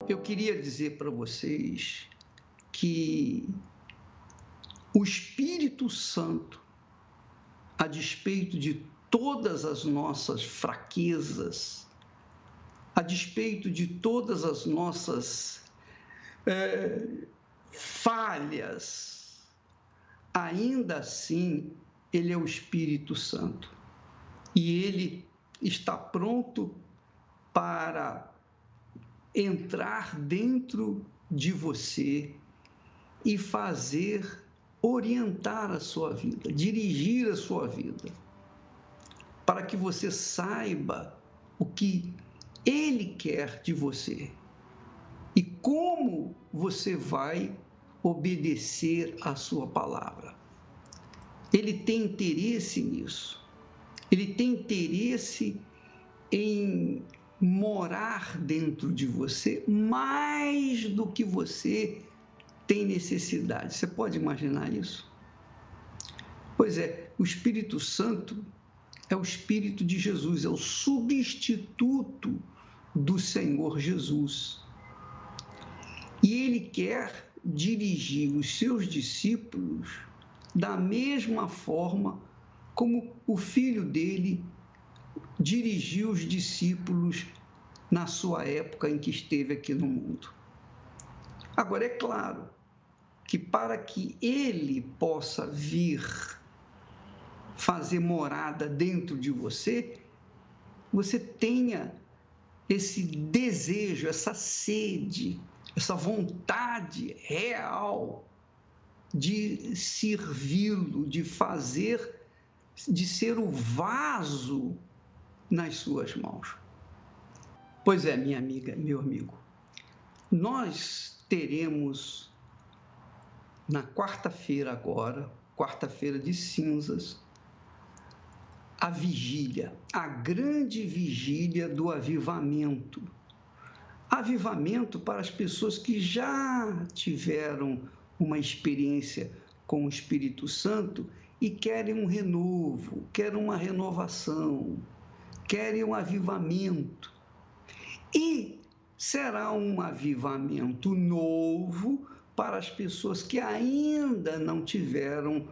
Eu queria dizer para vocês que o Espírito Santo, a despeito de todas as nossas fraquezas, a despeito de todas as nossas falhas, ainda assim, ele é o Espírito Santo. E ele está pronto para entrar dentro de você e fazer orientar a sua vida, dirigir a sua vida, para que você saiba o que ele quer de você e como você vai obedecer à sua palavra. Ele tem interesse nisso. Ele tem interesse em morar dentro de você mais do que você tem necessidade. Você pode imaginar isso? Pois é, o Espírito Santo é o Espírito de Jesus, é o substituto do Senhor Jesus. E ele quer dirigir os seus discípulos da mesma forma como o filho dele dirigiu os discípulos na sua época em que esteve aqui no mundo. Agora, é claro que para que ele possa vir fazer morada dentro de você, você tenha esse desejo, essa sede, essa vontade real de servi-lo, de ser o vaso nas suas mãos. Pois é, minha amiga, meu amigo, nós teremos na quarta-feira agora, quarta-feira de cinzas, a vigília, a grande vigília do avivamento. Avivamento para as pessoas que já tiveram uma experiência com o Espírito Santo e querem um renovo, querem uma renovação, querem um avivamento. E será um avivamento novo para as pessoas que ainda não tiveram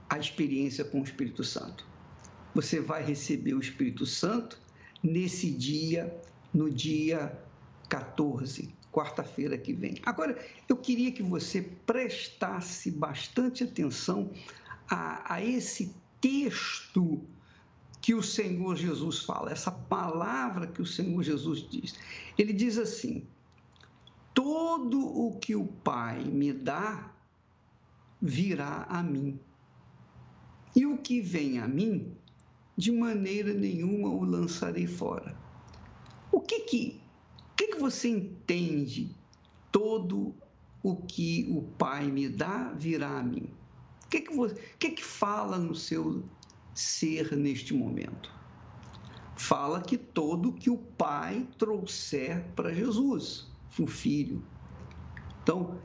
a experiência com o Espírito Santo. Você vai receber o Espírito Santo nesse dia, no dia 14, quarta-feira que vem. Agora, eu queria que você prestasse bastante atenção a esse texto que o Senhor Jesus fala, essa palavra que o Senhor Jesus diz. Ele diz assim: todo o que o Pai me dá virá a mim, e o que vem a mim, de maneira nenhuma o lançarei fora. O que você entende? Todo o que o Pai me dá virá a mim. O que fala no seu ser neste momento? Fala que todo o que o Pai trouxer para Jesus, o Filho. Então,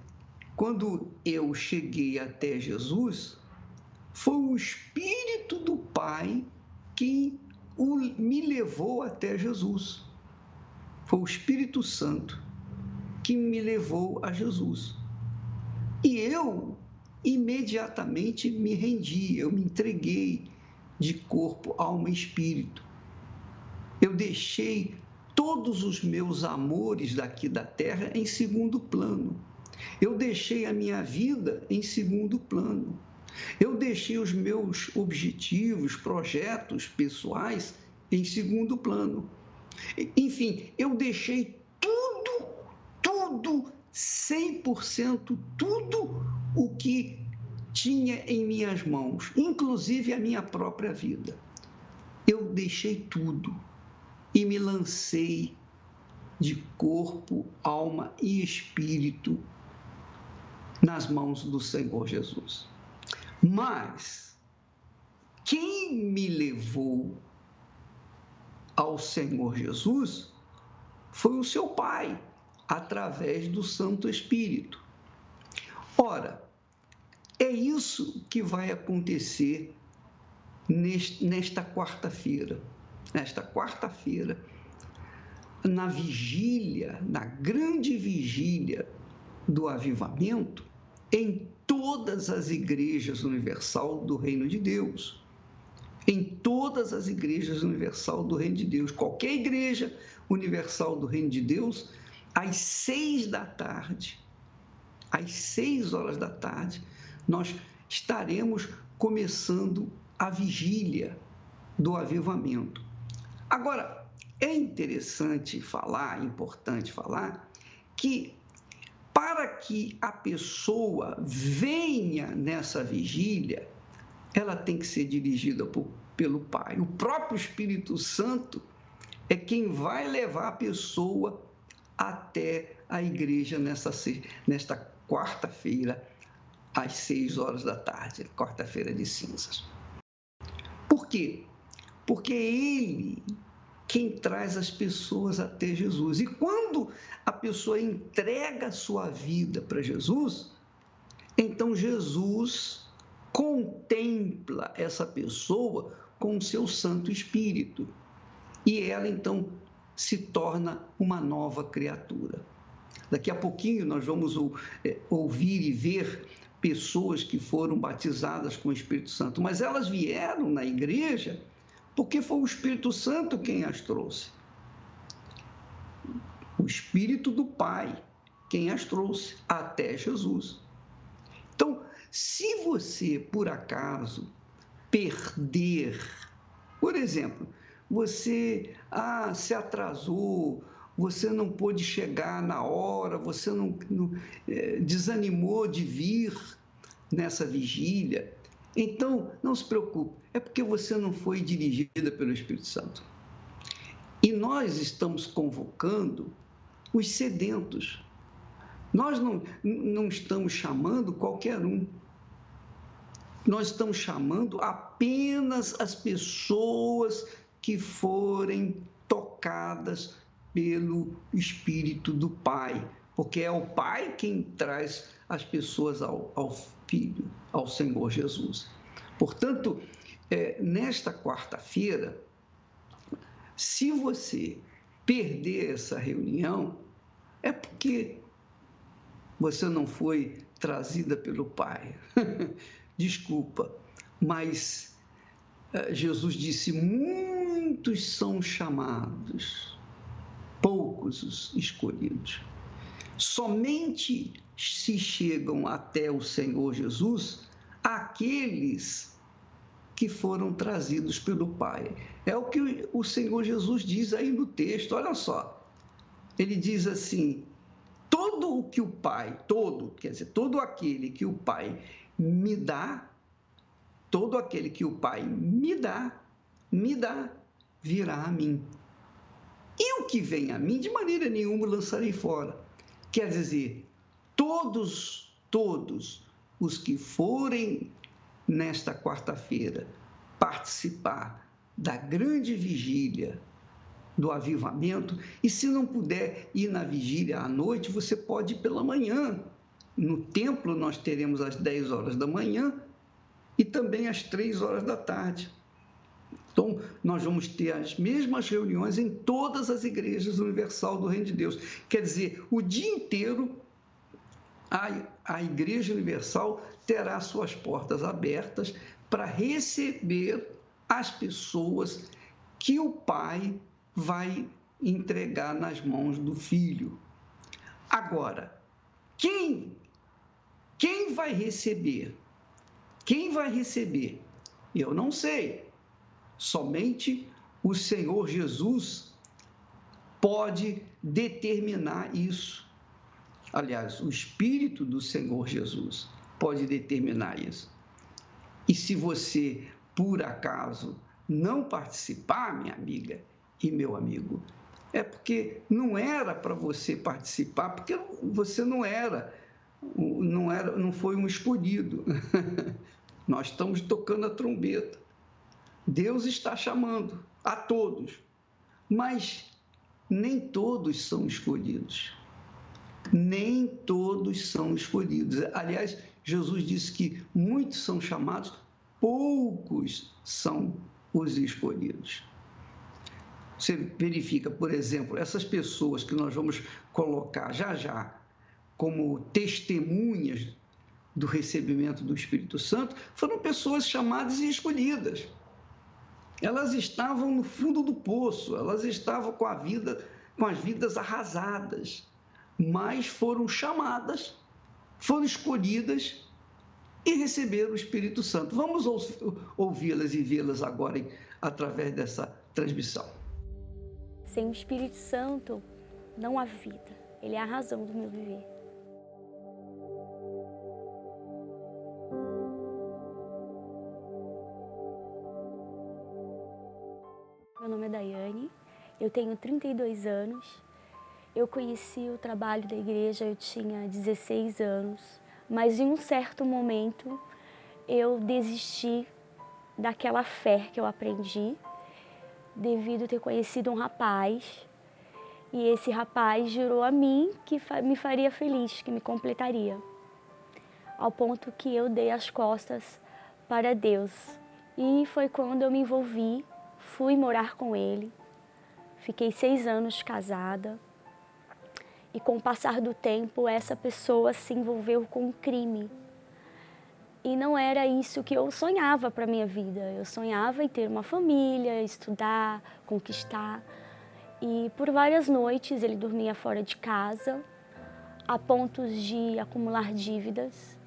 quando eu cheguei até Jesus, foi o Espírito do Pai que me levou até Jesus. Foi o Espírito Santo que me levou a Jesus. E eu imediatamente me rendi, eu me entreguei de corpo, alma e espírito. Eu deixei todos os meus amores daqui da terra em segundo plano. Eu deixei a minha vida em segundo plano. Eu deixei os meus objetivos, projetos pessoais em segundo plano. Enfim, eu deixei tudo, 100%, tudo o que tinha em minhas mãos, inclusive a minha própria vida. Eu deixei tudo e me lancei de corpo, alma e espírito nas mãos do Senhor Jesus. Mas quem me levou ao Senhor Jesus foi o seu Pai, através do Santo Espírito. Ora, é isso que vai acontecer nesta quarta-feira. Nesta quarta-feira, na vigília, na grande vigília do avivamento, em todas as igrejas universal do Reino de Deus. Em todas as igrejas universal do Reino de Deus. Qualquer igreja universal do Reino de Deus, às 6 da tarde, às 6 horas da tarde, nós estaremos começando a vigília do avivamento. Agora, é interessante falar, importante falar, que para que a pessoa venha nessa vigília, ela tem que ser dirigida pelo Pai. O próprio Espírito Santo é quem vai levar a pessoa até a igreja nesta quarta-feira, às 6 horas da tarde, quarta-feira de cinzas. Por quê? Porque é Ele quem traz as pessoas até Jesus. E quando a pessoa entrega a sua vida para Jesus, então Jesus contempla essa pessoa com o seu Santo Espírito. E ela, então, se torna uma nova criatura. Daqui a pouquinho nós vamos ouvir e ver pessoas que foram batizadas com o Espírito Santo, mas elas vieram na igreja porque foi o Espírito Santo quem as trouxe. O Espírito do Pai quem as trouxe até Jesus. Então, se você, por acaso, perder, por exemplo, você se atrasou, você não pôde chegar na hora, você não desanimou de vir nessa vigília, então não se preocupe, é porque você não foi dirigida pelo Espírito Santo. E nós estamos convocando os sedentos. Nós não estamos chamando qualquer um. Nós estamos chamando apenas as pessoas que forem tocadas pelo Espírito do Pai, porque é o Pai quem traz as pessoas ao Filho, ao Senhor Jesus. Portanto, nesta quarta-feira, se você perder essa reunião, é porque você não foi trazida pelo Pai. Desculpa, mas Jesus disse: muitos são chamados, poucos os escolhidos. Somente se chegam até o Senhor Jesus aqueles que foram trazidos pelo Pai. É o que o Senhor Jesus diz aí no texto, olha só. Ele diz assim: todo aquele que o Pai me dá, todo aquele que o Pai me dá, virá a mim. E o que vem a mim, de maneira nenhuma lançarei fora. Quer dizer, todos os que forem nesta quarta-feira participar da grande vigília do avivamento, e se não puder ir na vigília à noite, você pode ir pela manhã. No templo nós teremos às 10 horas da manhã e também às 3 horas da tarde. Então, nós vamos ter as mesmas reuniões em todas as igrejas universal do Reino de Deus. Quer dizer, o dia inteiro a Igreja Universal terá suas portas abertas para receber as pessoas que o Pai vai entregar nas mãos do Filho. Agora, quem vai receber? Quem vai receber? Eu não sei. Somente o Senhor Jesus pode determinar isso. Aliás, o Espírito do Senhor Jesus pode determinar isso. E se você, por acaso, não participar, minha amiga e meu amigo, é porque não era para você participar, porque você não foi um escolhido. Nós estamos tocando a trombeta. Deus está chamando a todos, mas nem todos são escolhidos. Nem todos são escolhidos. Aliás, Jesus disse que muitos são chamados, poucos são os escolhidos. Você verifica, por exemplo, essas pessoas que nós vamos colocar já já como testemunhas do recebimento do Espírito Santo, foram pessoas chamadas e escolhidas. Elas estavam no fundo do poço, elas estavam com as vidas arrasadas, mas foram chamadas, foram escolhidas e receberam o Espírito Santo. Vamos ouvi-las e vê-las agora através dessa transmissão. Sem o Espírito Santo, não há vida. Ele é a razão do meu viver. Meu nome é Daiane, eu tenho 32 anos. Eu conheci o trabalho da igreja, eu tinha 16 anos, mas em um certo momento eu desisti daquela fé que eu aprendi, devido a ter conhecido um rapaz, e esse rapaz jurou a mim que me faria feliz, que me completaria, ao ponto que eu dei as costas para Deus. E foi quando eu me envolvi, fui morar com ele, fiquei 6 anos casada, e com o passar do tempo essa pessoa se envolveu com um crime. E não era isso que eu sonhava para a minha vida. Eu sonhava em ter uma família, estudar, conquistar. E por várias noites ele dormia fora de casa, a pontos de acumular dívidas,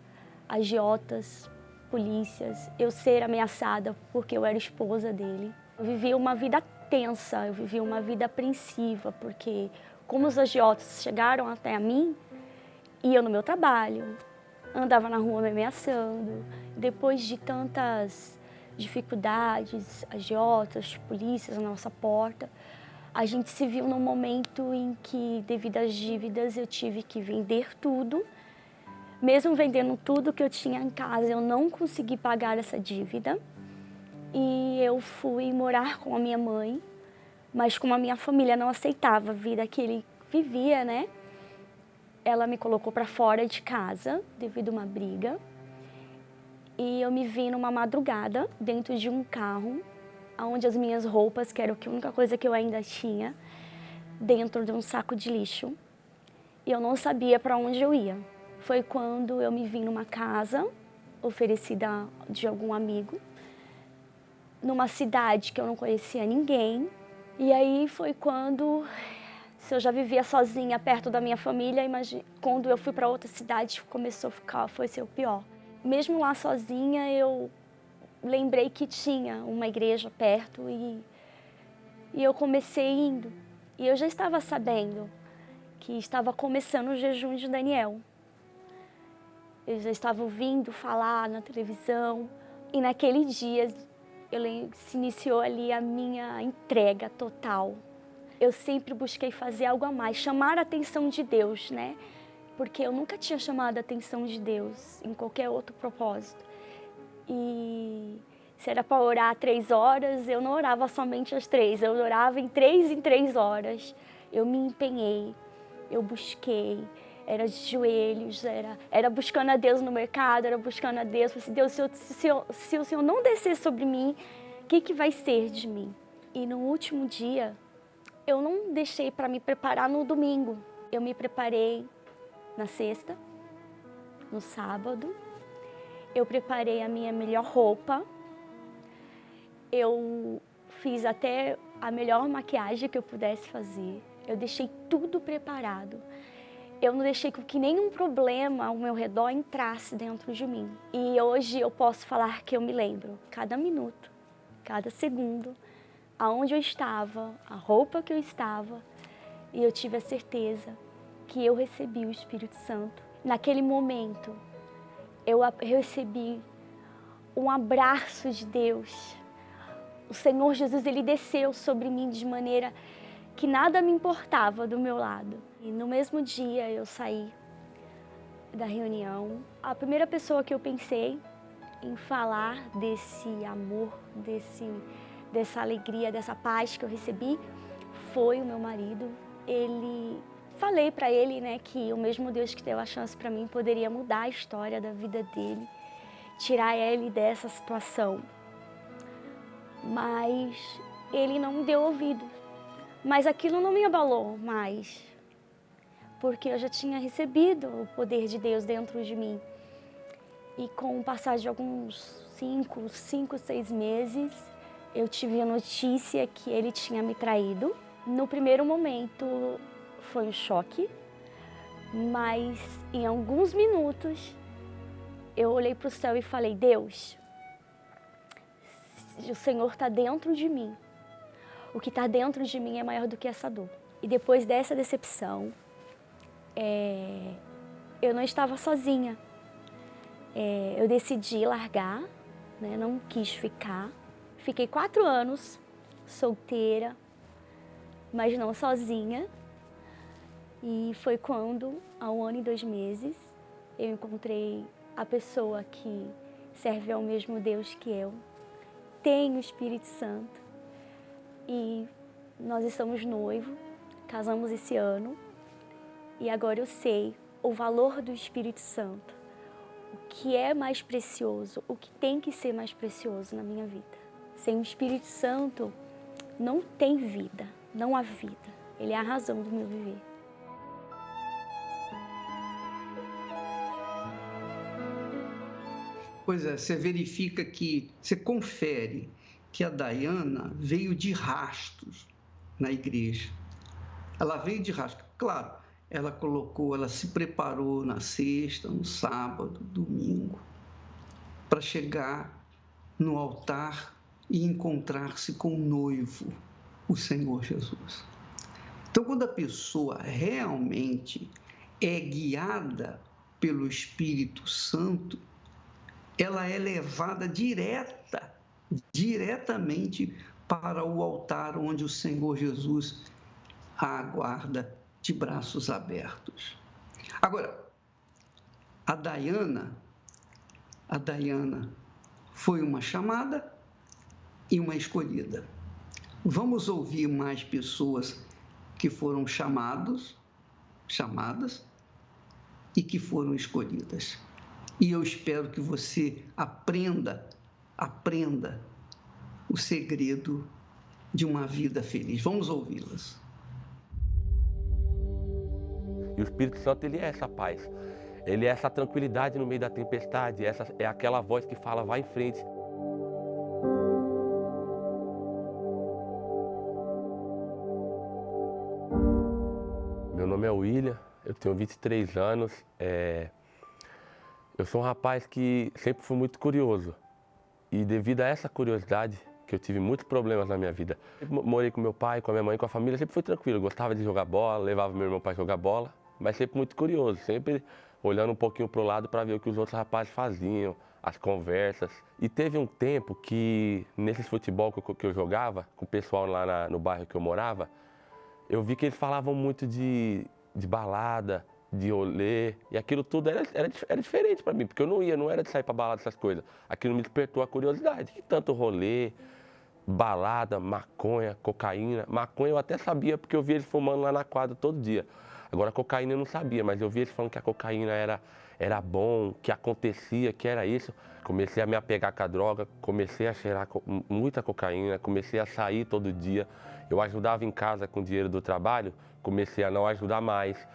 agiotas, polícias, eu ser ameaçada porque eu era esposa dele. Eu vivia uma vida tensa, eu vivia uma vida apreensiva, porque como os agiotas chegaram até a mim, iam no meu trabalho, andava na rua me ameaçando. Depois de tantas dificuldades, agiotas, polícias na nossa porta, a gente se viu num momento em que, devido às dívidas, eu tive que vender tudo. Mesmo vendendo tudo que eu tinha em casa, eu não consegui pagar essa dívida. E eu fui morar com a minha mãe, mas como a minha família não aceitava a vida que ele vivia, né? Ela me colocou para fora de casa devido a uma briga. E eu me vi numa madrugada dentro de um carro, onde as minhas roupas, que era a única coisa que eu ainda tinha, dentro de um saco de lixo. E eu não sabia para onde eu ia. Foi quando eu me vi numa casa oferecida de algum amigo, numa cidade que eu não conhecia ninguém. E aí foi quando, se eu já vivia sozinha perto da minha família, quando eu fui para outra cidade começou a ficar, foi ser o pior. Mesmo lá sozinha, eu lembrei que tinha uma igreja perto e eu comecei indo. E eu já estava sabendo que estava começando o jejum de Daniel. Eu já estava ouvindo falar na televisão e naquele dia se iniciou ali a minha entrega total. Eu sempre busquei fazer algo a mais, chamar a atenção de Deus, né? Porque eu nunca tinha chamado a atenção de Deus em qualquer outro propósito. E se era para orar 3 horas, eu não orava somente às 3, eu orava em 3 horas. Eu me empenhei, eu busquei, era de joelhos, era buscando a Deus no mercado, era buscando a Deus. Falei assim, Deus, se o Senhor não descer sobre mim, o que vai ser de mim? E no último dia, eu não deixei para me preparar no domingo. Eu me preparei na sexta, no sábado. Eu preparei a minha melhor roupa. Eu fiz até a melhor maquiagem que eu pudesse fazer. Eu deixei tudo preparado. Eu não deixei que nenhum problema ao meu redor entrasse dentro de mim. E hoje eu posso falar que eu me lembro, cada minuto, cada segundo, aonde eu estava, a roupa que eu estava, e eu tive a certeza que eu recebi o Espírito Santo. Naquele momento, eu recebi um abraço de Deus. O Senhor Jesus, Ele desceu sobre mim de maneira que nada me importava do meu lado. E no mesmo dia eu saí da reunião. A primeira pessoa que eu pensei em falar desse amor, dessa alegria, dessa paz que eu recebi, foi o meu marido. Falei para ele, né, que o mesmo Deus que deu a chance para mim poderia mudar a história da vida dele, tirar ele dessa situação. Mas ele não deu ouvido. Mas aquilo não me abalou mais, porque eu já tinha recebido o poder de Deus dentro de mim. E com o passar de alguns 6 meses, eu tive a notícia que ele tinha me traído. No primeiro momento foi um choque, mas em alguns minutos eu olhei para o céu e falei: Deus, o Senhor está dentro de mim. O que está dentro de mim é maior do que essa dor. E depois dessa decepção, eu não estava sozinha. Eu decidi largar, né? Não quis ficar. Fiquei 4 anos solteira, mas não sozinha. E foi quando, há 1 ano e 2 meses, eu encontrei a pessoa que serve ao mesmo Deus que eu, tem o Espírito Santo. E nós estamos noivos, casamos esse ano, e agora eu sei o valor do Espírito Santo, o que é mais precioso, o que tem que ser mais precioso na minha vida. Sem o Espírito Santo não tem vida, não há vida. Ele é a razão do meu viver. Pois é, você verifica que, você confere que a Dayana veio de rastros na igreja. Ela veio de rastros. Claro, ela se preparou na sexta, no sábado, domingo, para chegar no altar e encontrar-se com o noivo, o Senhor Jesus. Então, quando a pessoa realmente é guiada pelo Espírito Santo, ela é levada diretamente para o altar onde o Senhor Jesus a aguarda de braços abertos. Agora, a Dayana foi uma chamada e uma escolhida. Vamos ouvir mais pessoas que foram chamadas e que foram escolhidas. E eu espero que você aprenda o segredo de uma vida feliz. Vamos ouvi-las. E o Espírito Santo, ele é essa paz. Ele é essa tranquilidade no meio da tempestade. Essa é aquela voz que fala, vai em frente. Meu nome é William, eu tenho 23 anos. Eu sou um rapaz que sempre fui muito curioso. E devido a essa curiosidade, que eu tive muitos problemas na minha vida. Eu morei com meu pai, com a minha mãe, com a família, sempre fui tranquilo. Eu gostava de jogar bola, levava meu irmão para jogar bola, mas sempre muito curioso, sempre olhando um pouquinho para o lado para ver o que os outros rapazes faziam, as conversas. E teve um tempo que, nesses futebol que eu jogava, com o pessoal lá no bairro que eu morava, eu vi que eles falavam muito de balada, de rolê, e aquilo tudo era diferente para mim, porque eu não era de sair para balada, essas coisas. Aquilo me despertou a curiosidade. E tanto rolê, balada, maconha, cocaína. Maconha eu até sabia porque eu via eles fumando lá na quadra todo dia. Agora cocaína eu não sabia, mas eu via eles falando que a cocaína era bom, que acontecia, que era isso. Comecei a me apegar com a droga, comecei a cheirar muita cocaína, comecei a sair todo dia. Eu ajudava em casa com o dinheiro do trabalho, comecei a não ajudar mais.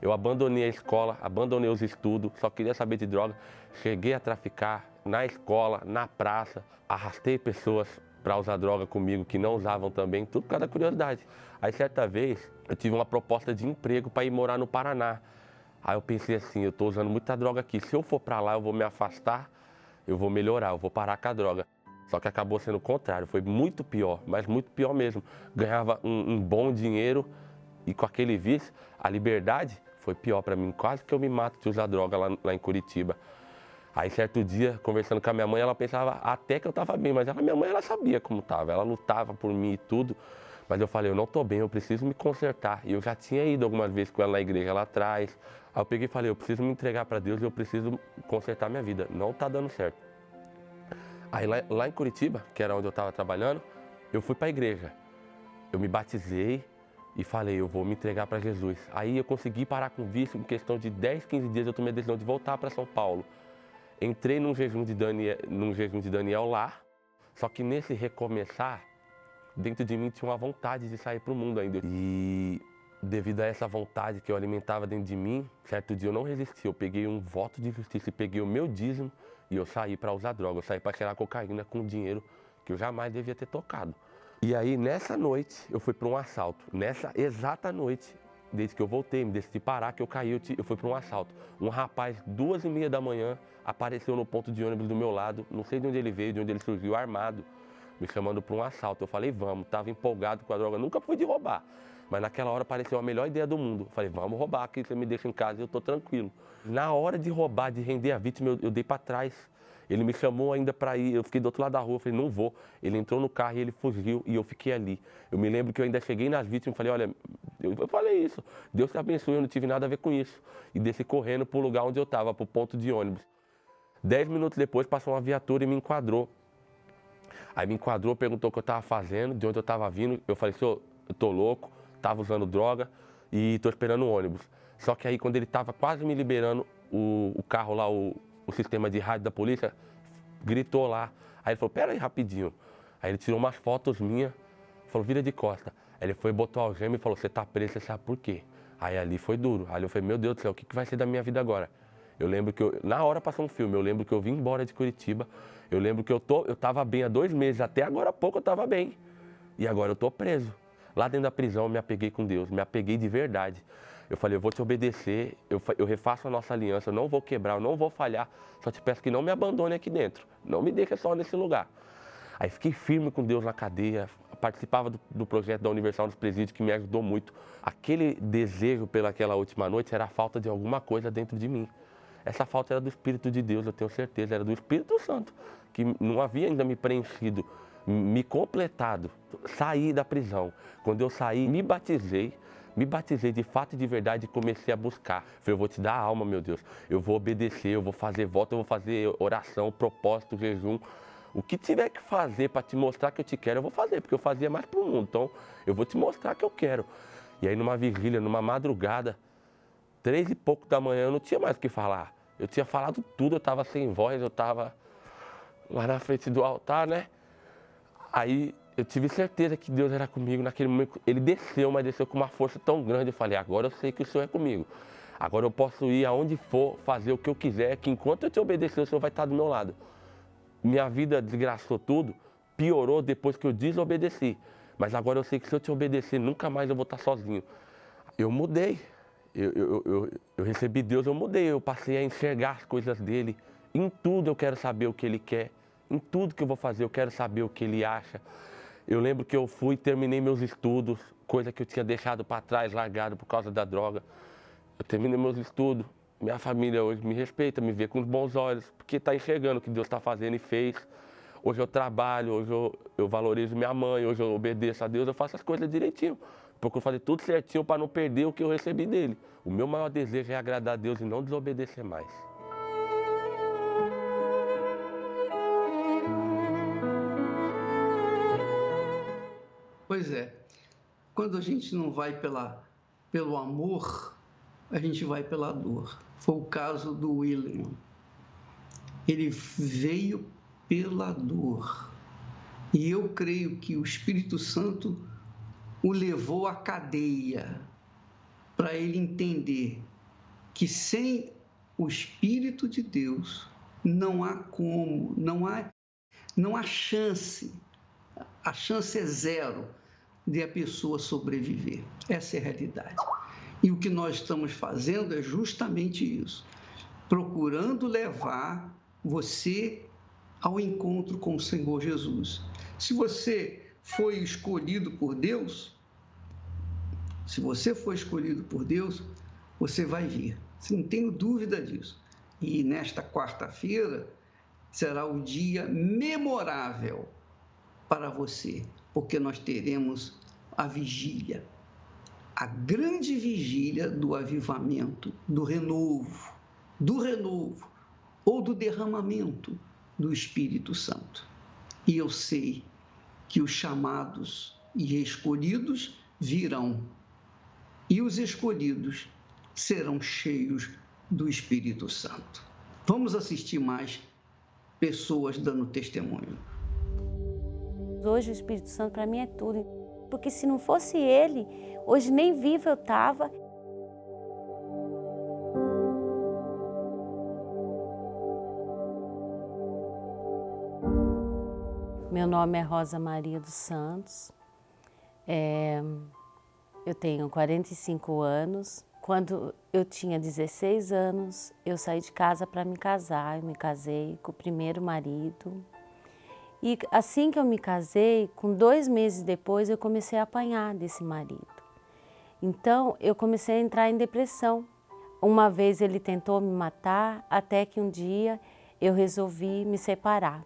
Eu abandonei a escola, abandonei os estudos, só queria saber de droga. Cheguei a traficar na escola, na praça, arrastei pessoas para usar droga comigo que não usavam também, tudo por causa da curiosidade. Aí certa vez eu tive uma proposta de emprego para ir morar no Paraná. Aí eu pensei assim, eu estou usando muita droga aqui, se eu for para lá eu vou me afastar, eu vou melhorar, eu vou parar com a droga. Só que acabou sendo o contrário, foi muito pior, mas muito pior mesmo. Ganhava um bom dinheiro e com aquele vício, a liberdade foi pior para mim, quase que eu me mato de usar droga lá em Curitiba. Aí certo dia, conversando com a minha mãe, ela pensava até que eu estava bem, mas minha mãe ela sabia como estava, ela lutava por mim e tudo. Mas eu falei, eu não estou bem, eu preciso me consertar. E eu já tinha ido algumas vezes com ela na igreja lá atrás. Aí eu peguei e falei, eu preciso me entregar para Deus e eu preciso consertar minha vida, não está dando certo. Aí lá em Curitiba, que era onde eu estava trabalhando, eu fui para a igreja. Eu me batizei e falei, eu vou me entregar para Jesus. Aí eu consegui parar com o vício, em questão de 10, 15 dias eu tomei a decisão de voltar para São Paulo. Entrei num jejum de Daniel lá, só que nesse recomeçar, dentro de mim tinha uma vontade de sair para o mundo ainda. E devido a essa vontade que eu alimentava dentro de mim, certo dia eu não resisti, eu peguei um voto de justiça e peguei o meu dízimo e eu saí para usar droga, eu saí para cheirar cocaína com dinheiro que eu jamais devia ter tocado. E aí nessa noite eu fui para um assalto, nessa exata noite, desde que eu voltei, me decidi parar, que eu caí, eu fui para um assalto. Um rapaz, 2h30 da manhã, apareceu no ponto de ônibus do meu lado, não sei de onde ele veio, de onde ele surgiu, armado, me chamando para um assalto. Eu falei, vamos, estava empolgado com a droga, nunca fui de roubar. Mas naquela hora pareceu a melhor ideia do mundo. Eu falei, vamos roubar, que você me deixa em casa e eu estou tranquilo. Na hora de roubar, de render a vítima, eu dei para trás. Ele me chamou ainda para ir, eu fiquei do outro lado da rua, eu falei, não vou. Ele entrou no carro e ele fugiu e eu fiquei ali. Eu me lembro que eu ainda cheguei nas vítimas e falei, olha, eu falei isso, Deus te abençoe, eu não tive nada a ver com isso. E desci correndo para o lugar onde eu estava, para o ponto de ônibus. 10 minutos depois passou uma viatura e me enquadrou. Aí me enquadrou, perguntou o que eu estava fazendo, de onde eu estava vindo. Eu falei, senhor, eu estou louco, estava usando droga e estou esperando o ônibus. Só que aí quando ele estava quase me liberando, o carro lá, o sistema de rádio da polícia, gritou lá. Aí ele falou, pera aí rapidinho. Aí ele tirou umas fotos minhas, falou, vira de costa. Aí ele foi, botou a algema e falou, você tá preso, você sabe por quê? Aí ali foi duro. Aí eu falei, meu Deus do céu, o que vai ser da minha vida agora? Eu lembro que, na hora passou um filme, eu lembro que eu vim embora de Curitiba, eu lembro que eu tava bem há 2 meses, até agora há pouco eu tava bem. E agora eu tô preso. Lá dentro da prisão eu me apeguei com Deus, me apeguei de verdade. Eu falei, eu vou te obedecer, eu refaço a nossa aliança, eu não vou quebrar, eu não vou falhar, só te peço que não me abandone aqui dentro, não me deixe só nesse lugar. Aí fiquei firme com Deus na cadeia, participava do projeto da Universal dos Presídios, que me ajudou muito. Aquele desejo pelaquela última noite era a falta de alguma coisa dentro de mim. Essa falta era do Espírito de Deus, eu tenho certeza, era do Espírito Santo, que não havia ainda me preenchido, me completado. Saí da prisão. Quando eu saí, me batizei de fato e de verdade e comecei a buscar. Falei, eu vou te dar a alma, meu Deus. Eu vou obedecer, eu vou fazer voto, eu vou fazer oração, propósito, jejum. O que tiver que fazer para te mostrar que eu te quero, eu vou fazer, porque eu fazia mais pro mundo. Então, eu vou te mostrar que eu quero. E aí, numa vigília, numa madrugada, 3 e pouco da manhã, eu não tinha mais o que falar. Eu tinha falado tudo, eu estava sem voz, eu estava lá na frente do altar, né? Aí, eu tive certeza que Deus era comigo naquele momento. Ele desceu, mas desceu com uma força tão grande. Eu falei, agora eu sei que o Senhor é comigo. Agora eu posso ir aonde for, fazer o que eu quiser, que enquanto eu te obedecer, o Senhor vai estar do meu lado. Minha vida desgraçou tudo, piorou depois que eu desobedeci. Mas agora eu sei que se eu te obedecer, nunca mais eu vou estar sozinho. Eu mudei. Eu recebi Deus, eu mudei. Eu passei a enxergar as coisas dele. Em tudo eu quero saber o que ele quer. Em tudo que eu vou fazer, eu quero saber o que ele acha. Eu lembro que eu fui e terminei meus estudos, coisa que eu tinha deixado para trás, largado por causa da droga. Eu terminei meus estudos. Minha família hoje me respeita, me vê com os bons olhos, porque está enxergando o que Deus está fazendo e fez. Hoje eu trabalho, hoje eu valorizo minha mãe, hoje eu obedeço a Deus, eu faço as coisas direitinho. Procuro fazer tudo certinho para não perder o que eu recebi dele. O meu maior desejo é agradar a Deus e não desobedecer mais. Pois é, quando a gente não vai pelo amor, a gente vai pela dor. Foi o caso do William. Ele veio pela dor. E eu creio que o Espírito Santo o levou à cadeia para ele entender que sem o Espírito de Deus não há como, não há chance. A chance é zero de a pessoa sobreviver. Essa é a realidade. E o que nós estamos fazendo é justamente isso, procurando levar você ao encontro com o Senhor Jesus. Se você foi escolhido por Deus, você vai vir. Não tenho dúvida disso. E nesta quarta-feira será o dia memorável para você, porque nós teremos a vigília, a grande vigília do avivamento, do renovo ou do derramamento do Espírito Santo. E eu sei que os chamados e escolhidos virão, e os escolhidos serão cheios do Espírito Santo. Vamos assistir mais pessoas dando testemunho. hoje o Espírito Santo para mim é tudo. Porque se não fosse Ele, hoje nem viva eu estava. Meu nome é Rosa Maria dos Santos, eu tenho 45 anos. Quando eu tinha 16 anos, eu saí de casa para me casar. Eu me casei com o primeiro marido. E assim que eu me casei, com 2 meses depois, eu comecei a apanhar desse marido. Então, eu comecei a entrar em depressão. Uma vez ele tentou me matar, até que um dia eu resolvi me separar.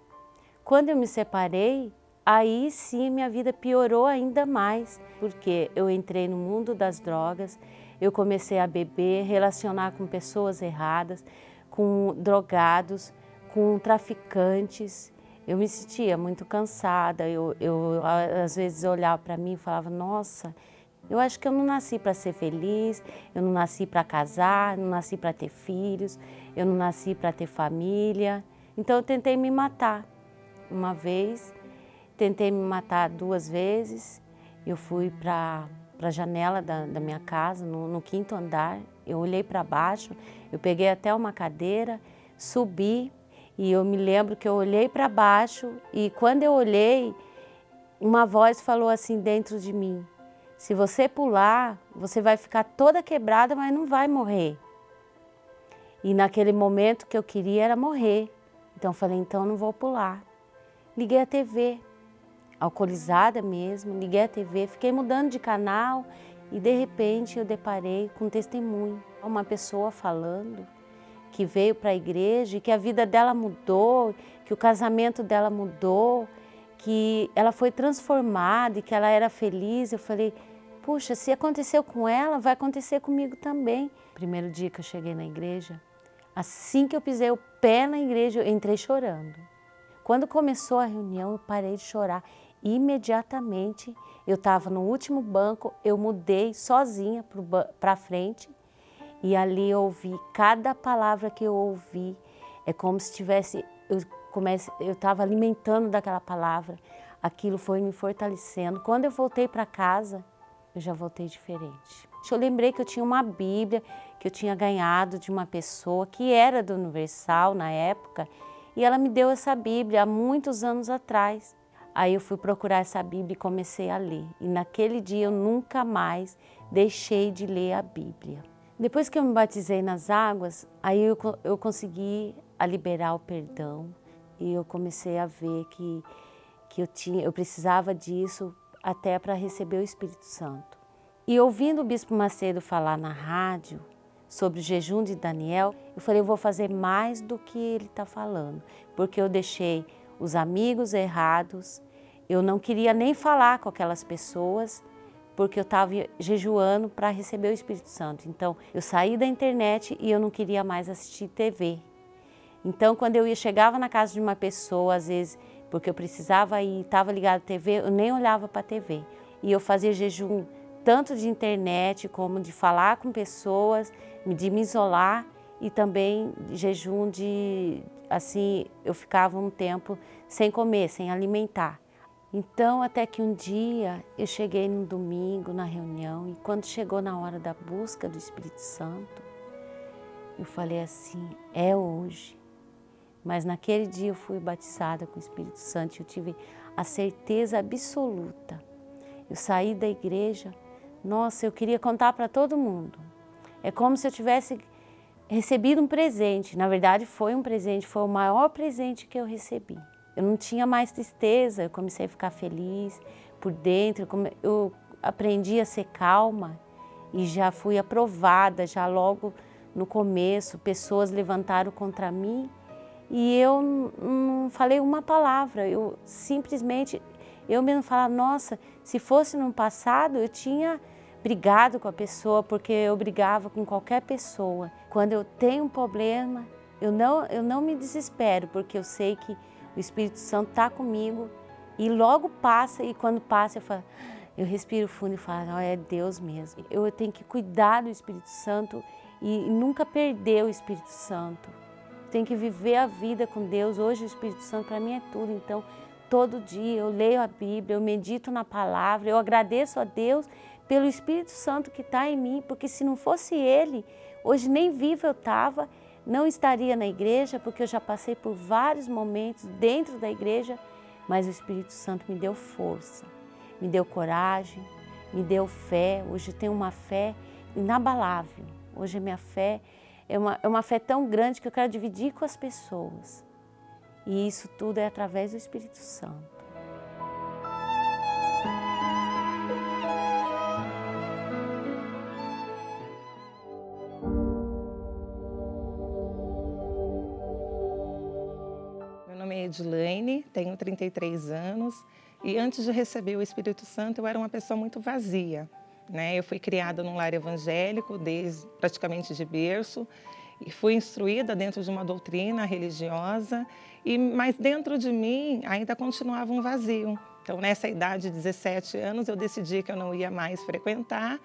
Quando eu me separei, aí sim minha vida piorou ainda mais, porque eu entrei no mundo das drogas, eu comecei a beber, relacionar com pessoas erradas, com drogados, com traficantes. Eu me sentia muito cansada, eu às vezes olhava para mim e falava, nossa, eu acho que eu não nasci para ser feliz, eu não nasci para casar, eu não nasci para ter filhos, eu não nasci para ter família. Então eu tentei me matar. Uma vez, tentei me matar 2 vezes, eu fui para a janela da minha casa, no 5º andar, eu olhei para baixo, eu peguei até uma cadeira, subi e eu me lembro que eu olhei para baixo e quando eu olhei, uma voz falou assim dentro de mim, se você pular, você vai ficar toda quebrada, mas não vai morrer. E naquele momento que eu queria era morrer, então eu falei, então eu não vou pular. Liguei a TV, alcoolizada mesmo, liguei a TV, fiquei mudando de canal e de repente eu deparei com um testemunho. Uma pessoa falando que veio para a igreja e que a vida dela mudou, que o casamento dela mudou, que ela foi transformada e que ela era feliz. Eu falei, puxa, se aconteceu com ela, vai acontecer comigo também. Primeiro dia que eu cheguei na igreja, assim que eu pisei o pé na igreja, eu entrei chorando. Quando começou a reunião, eu parei de chorar. Imediatamente, eu estava no último banco, eu mudei sozinha para frente e ali eu ouvi cada palavra que eu ouvi. É como se tivesse, eu estava alimentando daquela palavra. Aquilo foi me fortalecendo. Quando eu voltei para casa, eu já voltei diferente. Eu lembrei que eu tinha uma Bíblia que eu tinha ganhado de uma pessoa que era do Universal na época. E ela me deu essa Bíblia há muitos anos atrás. Aí eu fui procurar essa Bíblia e comecei a ler. E naquele dia eu nunca mais deixei de ler a Bíblia. Depois que eu me batizei nas águas, aí eu consegui liberar o perdão. E eu comecei a ver que eu precisava disso até para receber o Espírito Santo. E ouvindo o Bispo Macedo falar na rádio, sobre o jejum de Daniel, eu falei, eu vou fazer mais do que ele está falando, porque eu deixei os amigos errados, eu não queria nem falar com aquelas pessoas, porque eu estava jejuando para receber o Espírito Santo. Então, eu saí da internet e eu não queria mais assistir TV. Então, quando eu chegava na casa de uma pessoa, às vezes, porque eu precisava ir, estava ligado à TV, eu nem olhava para a TV. E eu fazia jejum tanto de internet como de falar com pessoas, de me isolar e também jejum de, assim, eu ficava um tempo sem comer, sem alimentar. Então, até que um dia eu cheguei no domingo na reunião e quando chegou na hora da busca do Espírito Santo, eu falei assim, é hoje. Mas naquele dia eu fui batizada com o Espírito Santo e eu tive a certeza absoluta. Eu saí da igreja, nossa, eu queria contar para todo mundo. É como se eu tivesse recebido um presente. Na verdade, foi um presente, foi o maior presente que eu recebi. Eu não tinha mais tristeza, eu comecei a ficar feliz por dentro. Eu aprendi a ser calma e já fui aprovada, já logo no começo. Pessoas levantaram contra mim e eu não falei uma palavra. Eu simplesmente, eu mesmo falava, nossa, se fosse no passado, eu tinha brigado com a pessoa, porque eu brigava com qualquer pessoa. Quando eu tenho um problema, eu não me desespero, porque eu sei que o Espírito Santo está comigo e logo passa, e quando passa eu respiro fundo e falo, oh, é Deus mesmo. Eu tenho que cuidar do Espírito Santo e nunca perder o Espírito Santo. Tenho que viver a vida com Deus. Hoje o Espírito Santo para mim é tudo, então todo dia, eu leio a Bíblia, eu medito na palavra, eu agradeço a Deus pelo Espírito Santo que está em mim, porque se não fosse Ele, hoje nem viva eu estava, não estaria na igreja, porque eu já passei por vários momentos dentro da igreja, mas o Espírito Santo me deu força, me deu coragem, me deu fé. Hoje eu tenho uma fé inabalável. Hoje a minha fé é uma fé tão grande que eu quero dividir com as pessoas. E isso tudo é através do Espírito Santo. Meu nome é Edilene, tenho 33 anos e antes de receber o Espírito Santo eu era uma pessoa muito vazia, né? Eu fui criada num lar evangélico desde praticamente de berço e fui instruída dentro de uma doutrina religiosa, mas dentro de mim ainda continuava um vazio. Então, nessa idade de 17 anos, eu decidi que eu não ia mais frequentar.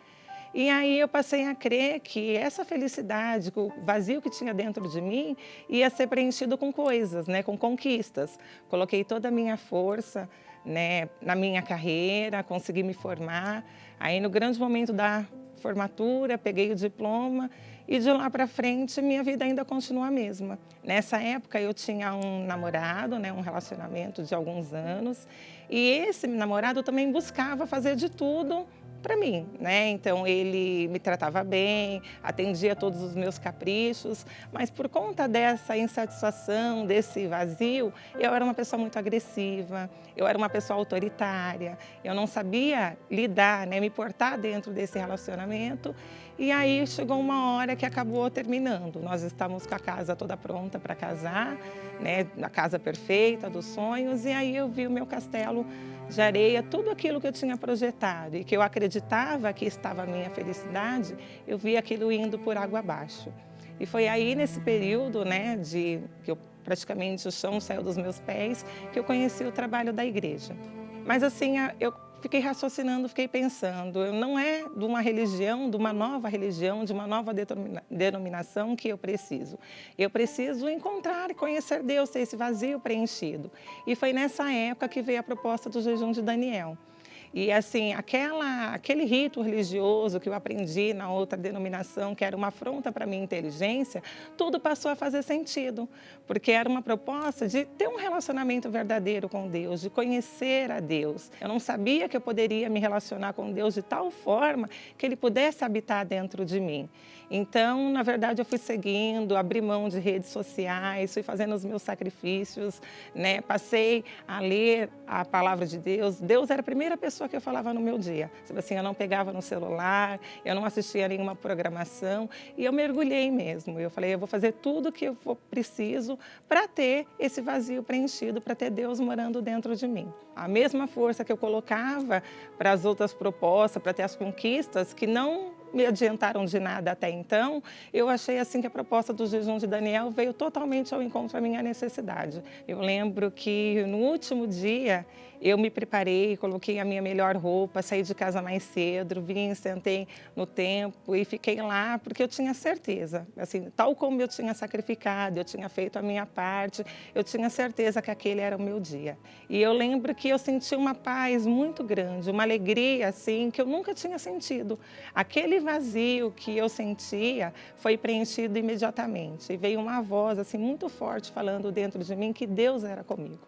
E aí eu passei a crer que essa felicidade, o vazio que tinha dentro de mim, ia ser preenchido com coisas, né, com conquistas. Coloquei toda a minha força, né, na minha carreira, consegui me formar. Aí no grande momento da formatura, peguei o diploma e de lá para frente minha vida ainda continua a mesma. Nessa época eu tinha um namorado, né, um relacionamento de alguns anos, e esse namorado também buscava fazer de tudo para mim, né? Então ele me tratava bem, atendia todos os meus caprichos, mas por conta dessa insatisfação, desse vazio, eu era uma pessoa muito agressiva, eu era uma pessoa autoritária, eu não sabia lidar, né, me portar dentro desse relacionamento. E aí chegou uma hora que acabou terminando. Nós estávamos com a casa toda pronta para casar, né, a casa perfeita dos sonhos, e aí eu vi o meu castelo de areia, tudo aquilo que eu tinha projetado e que eu acreditava que estava a minha felicidade, eu vi aquilo indo por água abaixo. E foi aí nesse período, né, que eu praticamente o chão saiu dos meus pés, que eu conheci o trabalho da igreja. Mas assim, eu fiquei raciocinando, fiquei pensando, não é de uma religião, de uma nova denominação que eu preciso. Eu preciso encontrar e conhecer Deus, ter esse vazio preenchido. E foi nessa época que veio a proposta do jejum de Daniel. E assim, aquele rito religioso que eu aprendi na outra denominação, que era uma afronta para a minha inteligência, tudo passou a fazer sentido, porque era uma proposta de ter um relacionamento verdadeiro com Deus, de conhecer a Deus. Eu não sabia que eu poderia me relacionar com Deus de tal forma que Ele pudesse habitar dentro de mim. Então, na verdade, eu fui seguindo, abri mão de redes sociais, fui fazendo os meus sacrifícios, né? Passei a ler a palavra de Deus. Deus era a primeira pessoa que eu falava no meu dia. Assim, eu não pegava no celular, eu não assistia a nenhuma programação e eu mergulhei mesmo. Eu falei, eu vou fazer tudo o que eu preciso para ter esse vazio preenchido, para ter Deus morando dentro de mim. A mesma força que eu colocava para as outras propostas, para ter as conquistas, que não me adiantaram de nada até então, eu achei assim que a proposta do jejum de Daniel veio totalmente ao encontro da minha necessidade. Eu lembro que no último dia eu me preparei, coloquei a minha melhor roupa, saí de casa mais cedo, vim, sentei no templo e fiquei lá porque eu tinha certeza, assim, tal como eu tinha sacrificado, eu tinha feito a minha parte, eu tinha certeza que aquele era o meu dia. E eu lembro que eu senti uma paz muito grande, uma alegria assim que eu nunca tinha sentido. Aquele vazio que eu sentia foi preenchido imediatamente. E veio uma voz assim muito forte falando dentro de mim que Deus era comigo,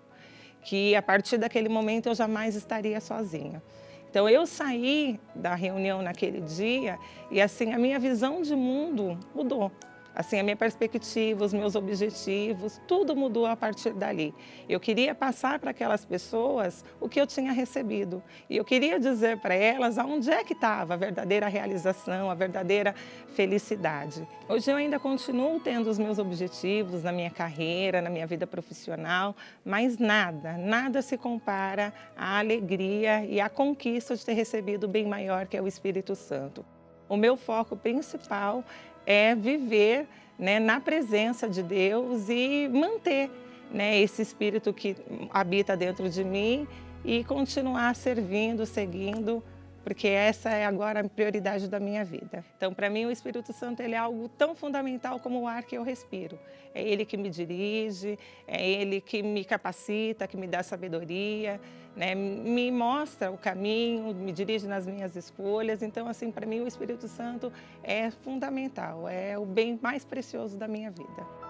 que a partir daquele momento eu jamais estaria sozinha. Então eu saí da reunião naquele dia e assim a minha visão de mundo mudou. Assim, a minha perspectiva, os meus objetivos, tudo mudou a partir dali. Eu queria passar para aquelas pessoas o que eu tinha recebido. E eu queria dizer para elas aonde é que estava a verdadeira realização, a verdadeira felicidade. Hoje eu ainda continuo tendo os meus objetivos na minha carreira, na minha vida profissional, mas nada se compara à alegria e à conquista de ter recebido o bem maior que é o Espírito Santo. O meu foco principal é viver, né, na presença de Deus e manter, né, esse Espírito que habita dentro de mim e continuar servindo, seguindo porque essa é agora a prioridade da minha vida. Então, para mim, o Espírito Santo ele é algo tão fundamental como o ar que eu respiro. É Ele que me dirige, é Ele que me capacita, que me dá sabedoria, né? Me mostra o caminho, me dirige nas minhas escolhas. Então, assim, para mim, o Espírito Santo é fundamental, é o bem mais precioso da minha vida.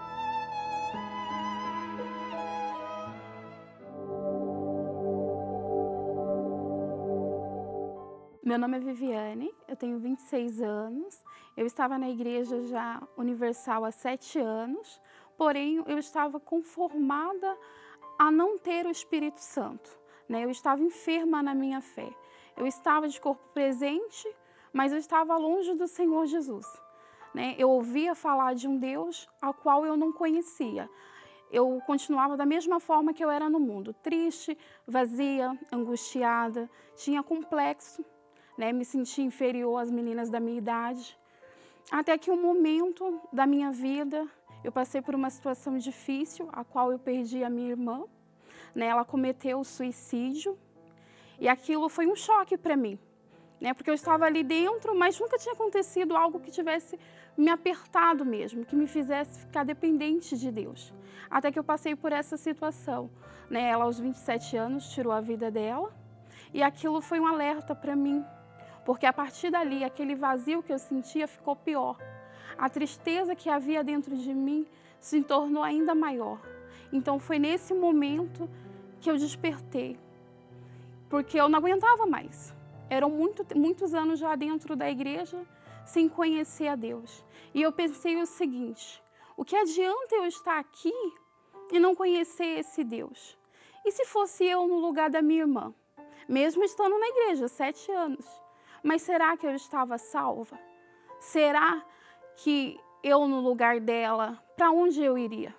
Meu nome é Viviane, eu tenho 26 anos, eu estava na Igreja já Universal há 7 anos, porém eu estava conformada a não ter o Espírito Santo, né? Eu estava enferma na minha fé, eu estava de corpo presente, mas eu estava longe do Senhor Jesus, né? Eu ouvia falar de um Deus ao qual eu não conhecia. Eu continuava da mesma forma que eu era no mundo, triste, vazia, angustiada, tinha complexo, né, me sentia inferior às meninas da minha idade. Até que um momento da minha vida, eu passei por uma situação difícil, a qual eu perdi a minha irmã, né, ela cometeu suicídio, e aquilo foi um choque para mim, né, porque eu estava ali dentro, mas nunca tinha acontecido algo que tivesse me apertado mesmo, que me fizesse ficar dependente de Deus. Até que eu passei por essa situação, né, ela aos 27 anos tirou a vida dela, e aquilo foi um alerta para mim, porque a partir dali, aquele vazio que eu sentia ficou pior. A tristeza que havia dentro de mim se tornou ainda maior. Então foi nesse momento que eu despertei, porque eu não aguentava mais. Eram muitos anos já dentro da igreja sem conhecer a Deus. E eu pensei o seguinte, o que adianta eu estar aqui e não conhecer esse Deus? E se fosse eu no lugar da minha irmã? Mesmo estando na igreja, 7 anos. Mas será que eu estava salva? Será que eu, no lugar dela, para onde eu iria?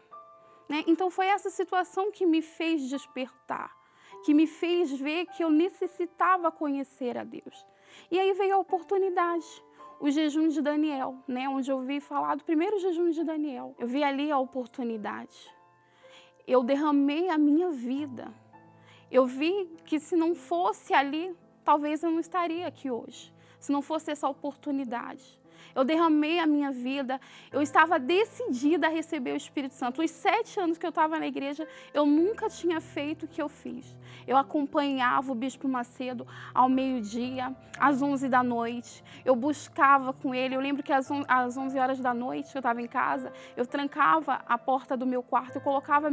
Né? Então foi essa situação que me fez despertar, que me fez ver que eu necessitava conhecer a Deus. E aí veio a oportunidade, o jejum de Daniel, né? Onde eu vi falar do primeiro jejum de Daniel. Eu vi ali a oportunidade. Eu derramei a minha vida. Eu vi que se não fosse ali, talvez eu não estaria aqui hoje, se não fosse essa oportunidade. Eu derramei a minha vida, eu estava decidida a receber o Espírito Santo. Os 7 anos que eu estava na igreja, eu nunca tinha feito o que eu fiz. Eu acompanhava o Bispo Macedo ao meio-dia, às 11 da noite. Eu buscava com ele. Eu lembro que às 11 horas da noite, eu estava em casa, eu trancava a porta do meu quarto, eu colocava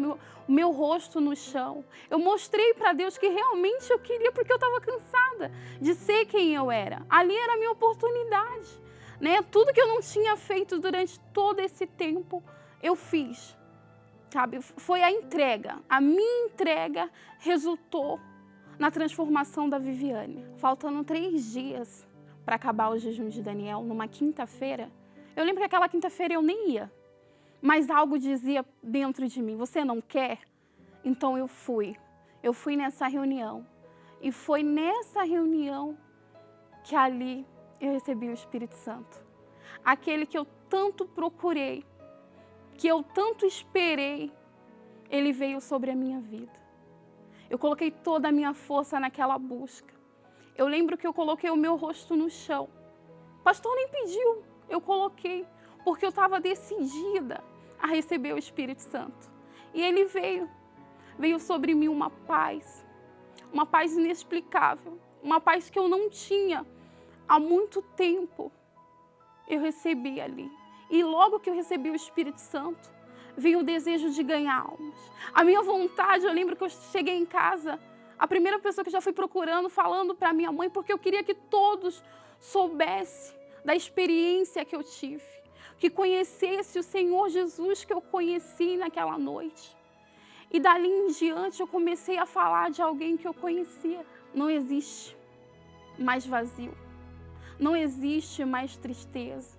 o meu rosto no chão. Eu mostrei para Deus que realmente eu queria, porque eu estava cansada de ser quem eu era. Ali era a minha oportunidade. Né? Tudo que eu não tinha feito durante todo esse tempo, eu fiz, sabe? Foi a entrega. A minha entrega resultou na transformação da Viviane. Faltando 3 dias para acabar o jejum de Daniel, numa quinta-feira. Eu lembro que aquela quinta-feira eu nem ia, mas algo dizia dentro de mim, você não quer? Então eu fui. Eu fui nessa reunião. E foi nessa reunião que ali eu recebi o Espírito Santo. Aquele que eu tanto procurei, que eu tanto esperei, ele veio sobre a minha vida. Eu coloquei toda a minha força naquela busca. Eu lembro que eu coloquei o meu rosto no chão. O pastor nem pediu, eu coloquei, porque eu estava decidida a receber o Espírito Santo. E ele veio sobre mim uma paz inexplicável, uma paz que eu não tinha há muito tempo. Eu recebi ali. E logo que eu recebi o Espírito Santo, veio o desejo de ganhar almas. A minha vontade, eu lembro que eu cheguei em casa, a primeira pessoa que eu já fui procurando, falando para minha mãe, porque eu queria que todos soubessem da experiência que eu tive, que conhecesse o Senhor Jesus que eu conheci naquela noite. E dali em diante eu comecei a falar de alguém que eu conhecia. Não existe mais vazio. Não existe mais tristeza.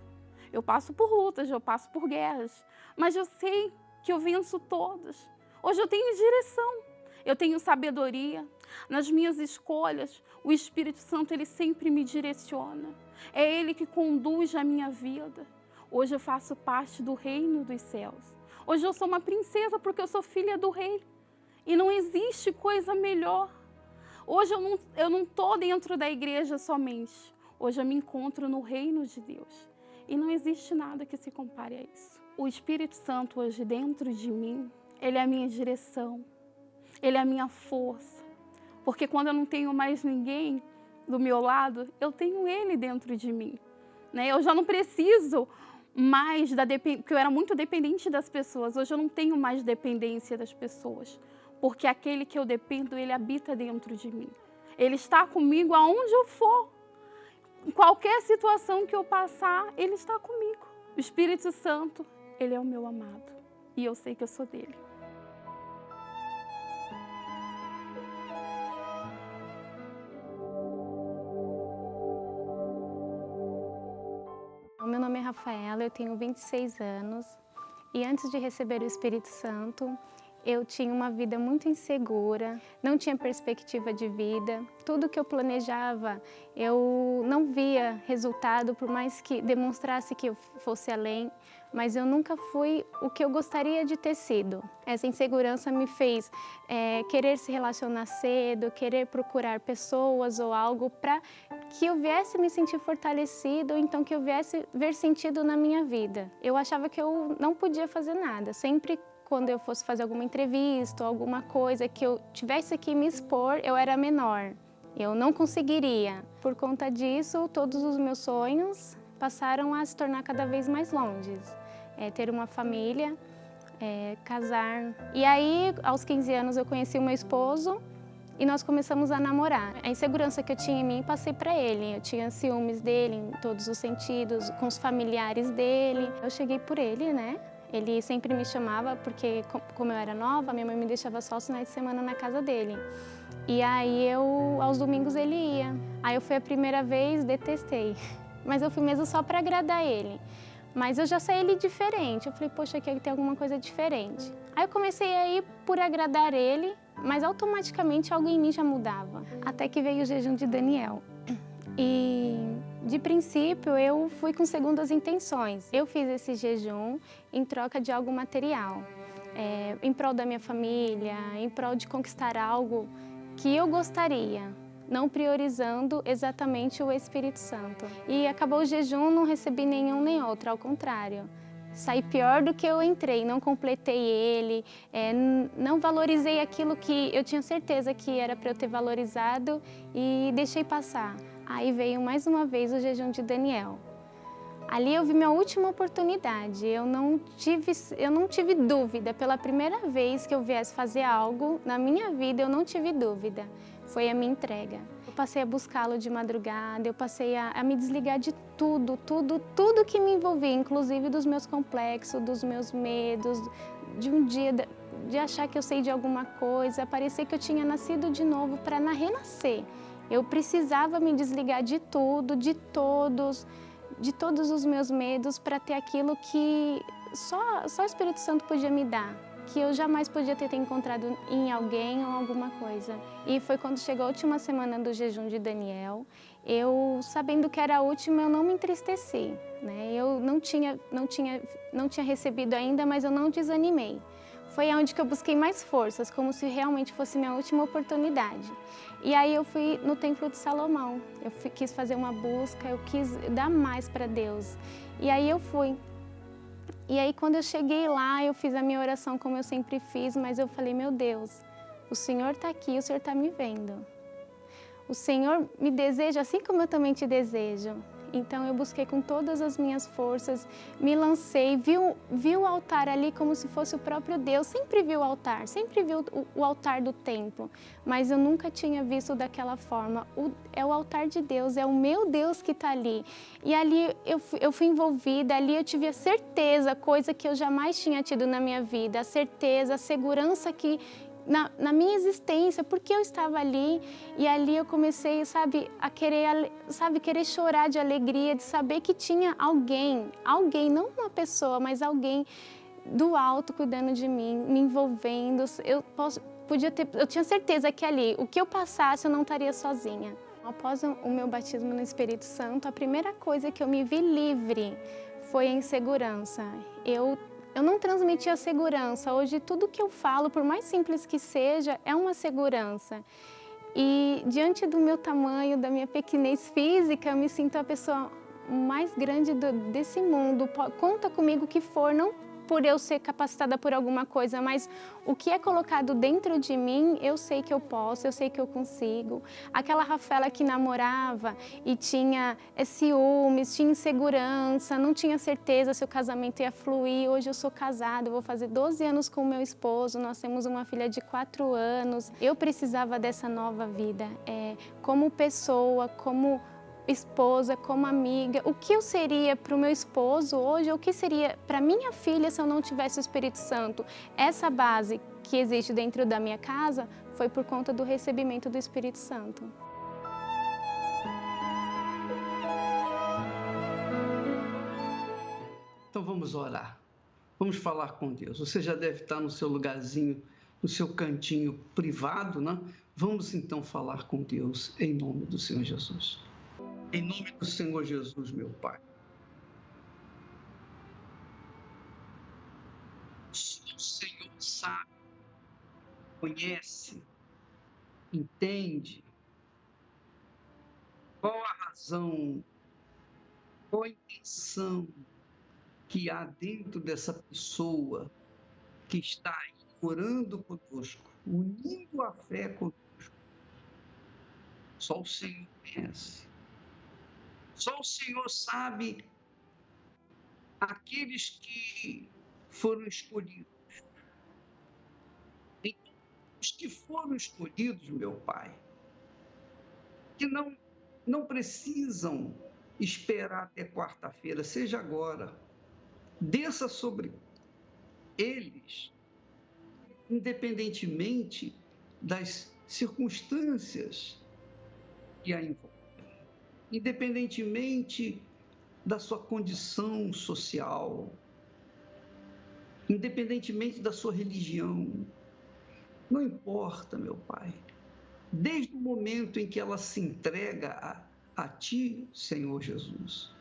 Eu passo por lutas, eu passo por guerras, mas eu sei que eu venço todas. Hoje eu tenho direção, eu tenho sabedoria. Nas minhas escolhas, o Espírito Santo, ele sempre me direciona. É ele que conduz a minha vida. Hoje eu faço parte do reino dos céus. Hoje eu sou uma princesa porque eu sou filha do rei. E não existe coisa melhor. Hoje eu não estou dentro da igreja somente. Hoje eu me encontro no reino de Deus. E não existe nada que se compare a isso. O Espírito Santo hoje dentro de mim, ele é a minha direção. Ele é a minha força. Porque quando eu não tenho mais ninguém do meu lado, eu tenho ele dentro de mim. Né? Eu já não preciso mais porque eu era muito dependente das pessoas. Hoje eu não tenho mais dependência das pessoas. Porque aquele que eu dependo, ele habita dentro de mim. Ele está comigo aonde eu for. Em qualquer situação que eu passar, ele está comigo. O Espírito Santo, ele é o meu amado. E eu sei que eu sou dele. Meu nome é Rafaela, eu tenho 26 anos e antes de receber o Espírito Santo, eu tinha uma vida muito insegura, não tinha perspectiva de vida. Tudo que eu planejava, eu não via resultado, por mais que demonstrasse que eu fosse além, mas eu nunca fui o que eu gostaria de ter sido. Essa insegurança me fez querer se relacionar cedo, querer procurar pessoas ou algo para que eu viesse me sentir fortalecido, ou então que eu viesse ver sentido na minha vida. Eu achava que eu não podia fazer nada, sempre quando eu fosse fazer alguma entrevista ou alguma coisa que eu tivesse que me expor, eu era menor. Eu não conseguiria. Por conta disso, todos os meus sonhos passaram a se tornar cada vez mais longes. Ter uma família, casar. E aí, aos 15 anos, eu conheci o meu esposo e nós começamos a namorar. A insegurança que eu tinha em mim, passei para ele. Eu tinha ciúmes dele em todos os sentidos, com os familiares dele. Eu cheguei por ele, né? Ele sempre me chamava porque, como eu era nova, minha mãe me deixava só os finais de semana na casa dele. E aí, aos domingos, ele ia. Aí eu fui a primeira vez, detestei. Mas eu fui mesmo só para agradar ele. Mas eu já saí ele diferente. Eu falei, poxa, aqui tem alguma coisa diferente. Aí eu comecei a ir por agradar ele, mas automaticamente algo em mim já mudava. Até que veio o jejum de Daniel. E, de princípio, eu fui com segundas intenções. Eu fiz esse jejum em troca de algo material, em prol da minha família, em prol de conquistar algo que eu gostaria, não priorizando exatamente o Espírito Santo. E acabou o jejum, não recebi nenhum nem outro, ao contrário. Saí pior do que eu entrei, não completei ele, não valorizei aquilo que eu tinha certeza que era para eu ter valorizado e deixei passar. Aí veio mais uma vez o jejum de Daniel. Ali eu vi minha última oportunidade, eu não tive dúvida. Pela primeira vez que eu viesse fazer algo na minha vida, eu não tive dúvida. Foi a minha entrega. Eu passei a buscá-lo de madrugada, eu passei a me desligar de tudo que me envolvia, inclusive dos meus complexos, dos meus medos, de um dia de achar que eu sei de alguma coisa, parecia que eu tinha nascido de novo para renascer. Eu precisava me desligar de tudo, de todos os meus medos para ter aquilo que só o Espírito Santo podia me dar, que eu jamais podia ter encontrado em alguém ou alguma coisa. E foi quando chegou a última semana do jejum de Daniel, eu, sabendo que era a última, eu não me entristeci, né? Eu não tinha recebido ainda, mas eu não desanimei. Foi onde que eu busquei mais forças, como se realmente fosse minha última oportunidade. E aí eu fui no Templo de Salomão, quis fazer uma busca, eu quis dar mais para Deus. E aí eu fui. E aí quando eu cheguei lá, eu fiz a minha oração como eu sempre fiz, mas eu falei, meu Deus, o Senhor está aqui, o Senhor está me vendo. O Senhor me deseja assim como eu também te desejo. Então eu busquei com todas as minhas forças, me lancei, vi o altar ali como se fosse o próprio Deus. Sempre vi o altar, sempre vi o altar do templo, mas eu nunca tinha visto daquela forma. É o altar de Deus, é o meu Deus que está ali. E ali eu fui envolvida, ali eu tive a certeza, coisa que eu jamais tinha tido na minha vida, a certeza, a segurança que na minha existência, porque eu estava ali, e ali eu comecei, a querer poder de alegria, de saber que tinha alguém, não uma pessoa, mas alguém do alto cuidando de mim, me envolvendo. Eu tinha certeza que ali, o que eu passasse, eu não estaria sozinha. Após o meu batismo no Espírito Santo, a primeira coisa que eu me vi livre foi a insegurança. Eu não transmitia segurança. Hoje, tudo que eu falo, por mais simples que seja, é uma segurança. E diante do meu tamanho, da minha pequenez física, eu me sinto a pessoa mais grande desse mundo. Conta comigo o que for, não por eu ser capacitada por alguma coisa, mas o que é colocado dentro de mim, eu sei que eu posso, eu sei que eu consigo. Aquela Rafaela que namorava e tinha ciúmes, tinha insegurança, não tinha certeza se o casamento ia fluir. Hoje eu sou casada, eu vou fazer 12 anos com o meu esposo, nós temos uma filha de 4 anos. Eu precisava dessa nova vida, como pessoa, como esposa, como amiga. O que eu seria para o meu esposo hoje, ou o que seria para minha filha se eu não tivesse o Espírito Santo? Essa base que existe dentro da minha casa foi por conta do recebimento do Espírito Santo. Então vamos orar. Vamos falar com Deus. Você já deve estar no seu lugarzinho, no seu cantinho privado, né? Vamos então falar com Deus em nome do Senhor Jesus. Em nome do Senhor Jesus, meu Pai. O Senhor sabe, conhece, entende qual a razão, qual a intenção que há dentro dessa pessoa que está aí orando conosco, unindo a fé conosco. Só o Senhor conhece. Só o Senhor sabe aqueles que foram escolhidos. E os que foram escolhidos, meu Pai, que não precisam esperar até quarta-feira, seja agora. Desça sobre eles, independentemente das circunstâncias que a envolvem. Independentemente da sua condição social, independentemente da sua religião, não importa, meu Pai. Desde o momento em que ela se entrega a Ti, Senhor Jesus,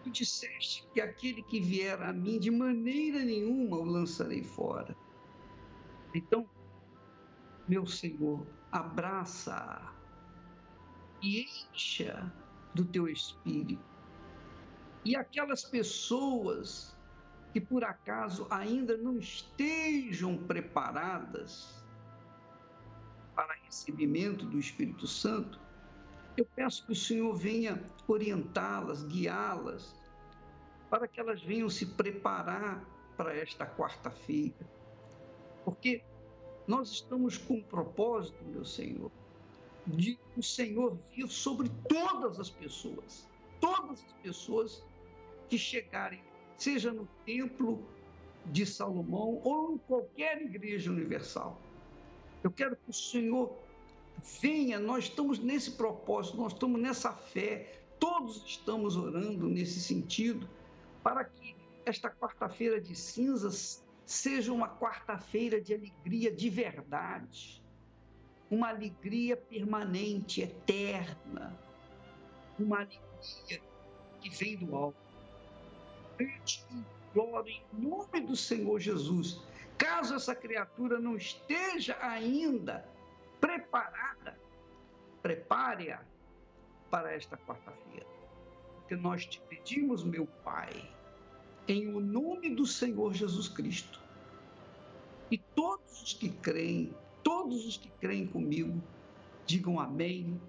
Tu disseste que aquele que vier a mim, de maneira nenhuma o lançarei fora. Então, meu Senhor, abraça-a e encha do Teu Espírito. E aquelas pessoas que por acaso ainda não estejam preparadas para recebimento do Espírito Santo, eu peço que o Senhor venha orientá-las, guiá-las, para que elas venham se preparar para esta quarta-feira. Porque nós estamos com um propósito, meu Senhor, de o Senhor vir sobre todas as pessoas que chegarem, seja no templo de Salomão ou em qualquer igreja universal. Eu quero que o Senhor venha, nós estamos nesse propósito, nós estamos nessa fé, todos estamos orando nesse sentido, para que esta quarta-feira de cinzas seja uma quarta-feira de alegria de verdade, uma alegria permanente, eterna, uma alegria que vem do alto. Eu te imploro em nome do Senhor Jesus, caso essa criatura não esteja ainda preparada, prepare-a para esta quarta-feira. Porque nós te pedimos, meu Pai, em o nome do Senhor Jesus Cristo. E todos os que creem comigo, digam amém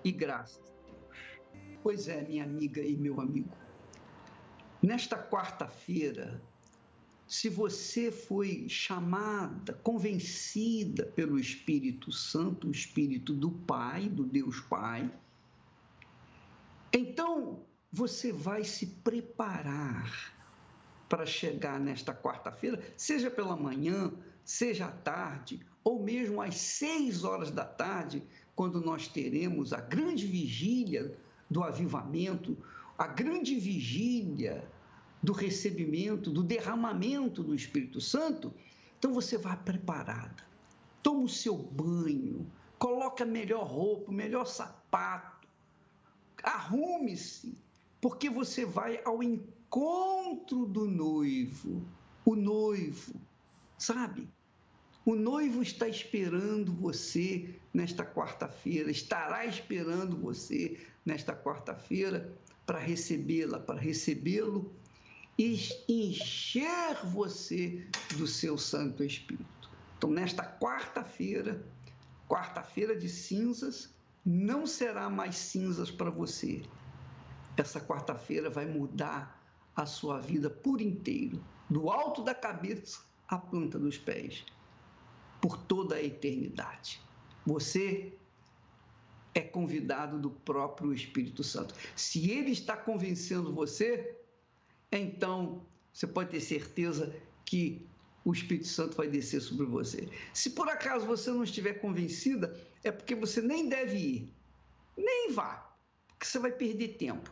e graças a Deus. Pois é, minha amiga e meu amigo, nesta quarta-feira, se você foi chamada, convencida pelo Espírito Santo, o Espírito do Pai, do Deus Pai, então você vai se preparar para chegar nesta quarta-feira, seja pela manhã, seja à tarde, ou mesmo às 6 horas da tarde, quando nós teremos a grande vigília do avivamento, a grande vigília do recebimento, do derramamento do Espírito Santo. Então você vai preparada, toma o seu banho, coloca a melhor roupa, o melhor sapato, arrume-se, porque você vai ao encontro do noivo, o noivo, sabe? O noivo está esperando você nesta quarta-feira, estará esperando você nesta quarta-feira para recebê-la, para recebê-lo e encher você do seu Santo Espírito. Então, nesta quarta-feira, quarta-feira de cinzas, não será mais cinzas para você. Essa quarta-feira vai mudar a sua vida por inteiro, do alto da cabeça à planta dos pés, por toda a eternidade. Você é convidado do próprio Espírito Santo. Se ele está convencendo você, então você pode ter certeza que o Espírito Santo vai descer sobre você. Se por acaso você não estiver convencida, é porque você nem deve ir. Nem vá, porque você vai perder tempo.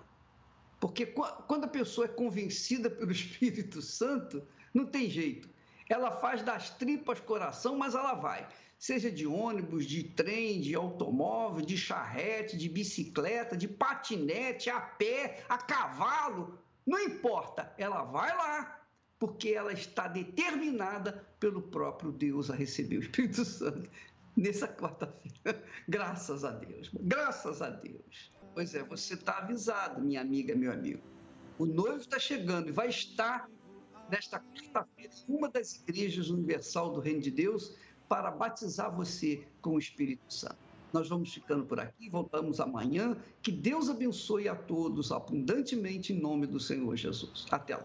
Porque quando a pessoa é convencida pelo Espírito Santo, não tem jeito. Ela faz das tripas coração, mas ela vai. Seja de ônibus, de trem, de automóvel, de charrete, de bicicleta, de patinete, a pé, a cavalo. Não importa, ela vai lá, porque ela está determinada pelo próprio Deus a receber o Espírito Santo nessa quarta-feira. Graças a Deus, graças a Deus. Pois é, você está avisado, minha amiga, meu amigo. O noivo está chegando e vai estar nesta quarta-feira em uma das igrejas universal do Reino de Deus para batizar você com o Espírito Santo. Nós vamos ficando por aqui, voltamos amanhã. Que Deus abençoe a todos abundantemente em nome do Senhor Jesus. Até lá.